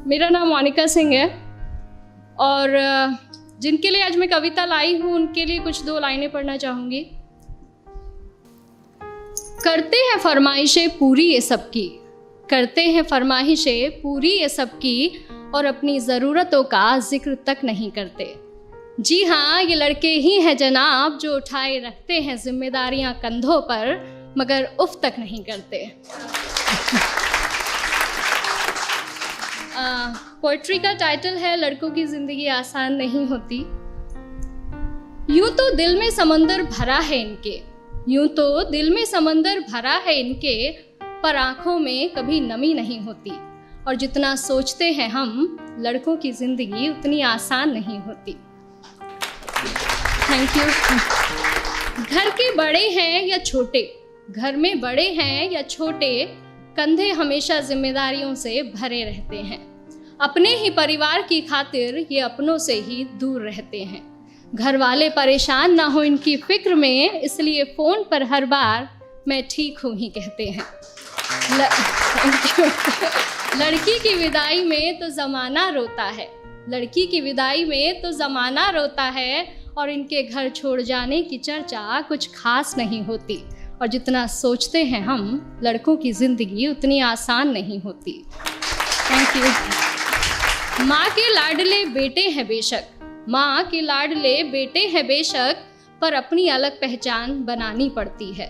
मेरा नाम मोनिका सिंह है और जिनके लिए आज मैं कविता लाई हूँ उनके लिए कुछ 2 लाइनें पढ़ना चाहूँगी। करते हैं फरमाइशें पूरी ये सबकी, करते हैं फरमाइशें पूरी ये सबकी, और अपनी ज़रूरतों का जिक्र तक नहीं करते। जी हाँ, ये लड़के ही हैं जनाब जो उठाए रखते हैं जिम्मेदारियाँ कंधों पर, मगर उफ तक नहीं करते। पोइट्री का टाइटल है लड़कों की ज़िंदगी आसान नहीं होती। यूं तो दिल में समंदर भरा है इनके, यूं तो दिल में समंदर भरा है इनके, पर आँखों में कभी नमी नहीं होती। और जितना सोचते हैं हम, लड़कों की ज़िंदगी उतनी आसान नहीं होती। Thank you. घर के बड़े हैं या छोटे, घर में बड़े हैं या छोटे, कंधे हमेशा जिम्मेदारियों से भरे रहते हैं। अपने ही परिवार की खातिर ये अपनों से ही दूर रहते हैं। घर वाले परेशान ना हो इनकी फिक्र में, इसलिए फ़ोन पर हर बार मैं ठीक हूँ ही कहते हैं। लड़की की विदाई में तो ज़माना रोता है, लड़की की विदाई में तो ज़माना रोता है, और इनके घर छोड़ जाने की चर्चा कुछ खास नहीं होती। और जितना सोचते हैं हम, लड़कों की ज़िंदगी उतनी आसान नहीं होती। Thank you. माँ के लाडले बेटे हैं बेशक, माँ के लाडले बेटे हैं बेशक, पर अपनी अलग पहचान बनानी पड़ती है।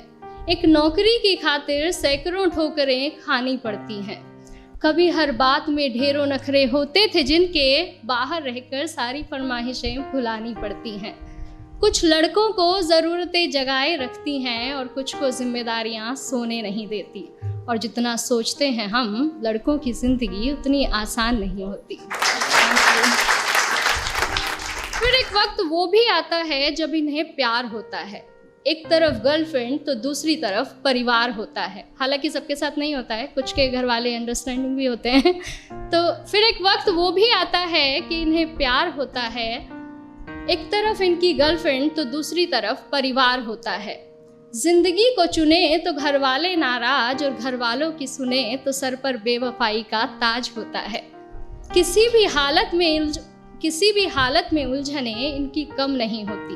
एक नौकरी की खातिर सैकड़ों ठोकरें खानी पड़ती हैं। कभी हर बात में ढेरों नखरे होते थे जिनके, बाहर रहकर सारी फरमाइशें भुलानी पड़ती हैं। कुछ लड़कों को ज़रूरतें जगाए रखती हैं और कुछ को जिम्मेदारियां सोने नहीं देती। और जितना सोचते हैं हम, लड़कों की ज़िंदगी उतनी आसान नहीं होती। फिर एक वक्त वो भी आता है जब इन्हें प्यार होता है। एक तरफ गर्लफ्रेंड तो दूसरी तरफ परिवार होता है। हालांकि सबके साथ नहीं होता है, कुछ के घर वाले अंडरस्टैंडिंग भी होते हैं। तो फिर एक वक्त वो भी आता है कि इन्हें प्यार होता है। एक तरफ इनकी गर्लफ्रेंड तो दूसरी तरफ परिवार होता है। जिंदगी को चुने तो घर वाले नाराज, और घर वालों की सुने तो सर पर बेवफाई का ताज होता है। किसी भी हालत में उलझने इनकी कम नहीं होती।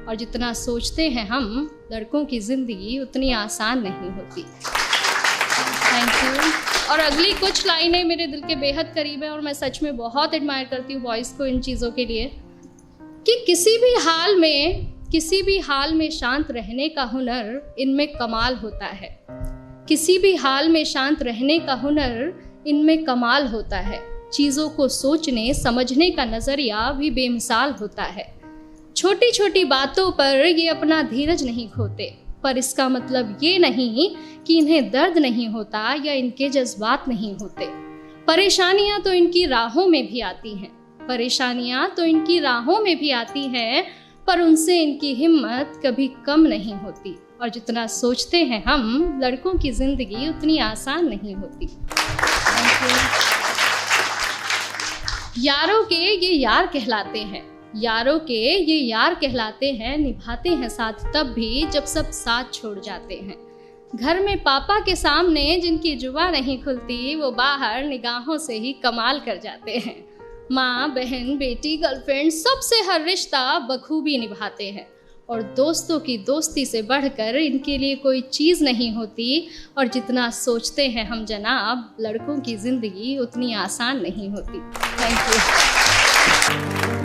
और जितना सोचते हैं हम, लड़कों की ज़िंदगी उतनी आसान नहीं होती। Thank you. और अगली कुछ लाइनें मेरे दिल के बेहद करीब है और मैं सच में बहुत एडमायर करती हूँ बॉयज़ को इन चीज़ों के लिए, कि किसी भी हाल में शांत रहने का हुनर इनमें कमाल होता है। किसी भी हाल में शांत रहने का हुनर इनमें कमाल होता है। चीज़ों को सोचने समझने का नज़रिया भी बेमिसाल होता है। छोटी छोटी बातों पर ये अपना धीरज नहीं खोते, पर इसका मतलब ये नहीं कि इन्हें दर्द नहीं होता या इनके जज्बात नहीं होते। परेशानियां तो इनकी राहों में भी आती हैं, परेशानियां तो इनकी राहों में भी आती हैं, पर उनसे इनकी हिम्मत कभी कम नहीं होती। और जितना सोचते हैं हम, लड़कों की ज़िंदगी उतनी आसान नहीं होती। यारों के ये यार कहलाते हैं, यारों के ये यार कहलाते हैं, निभाते हैं साथ तब भी जब सब साथ छोड़ जाते हैं। घर में पापा के सामने जिनकी जुबान नहीं खुलती, वो बाहर निगाहों से ही कमाल कर जाते हैं। माँ, बहन, बेटी, गर्लफ्रेंड, सबसे हर रिश्ता बखूबी निभाते हैं। और दोस्तों की दोस्ती से बढ़कर इनके लिए कोई चीज़ नहीं होती। और जितना सोचते हैं हम जनाब, लड़कों की ज़िंदगी उतनी आसान नहीं होती। Thank you.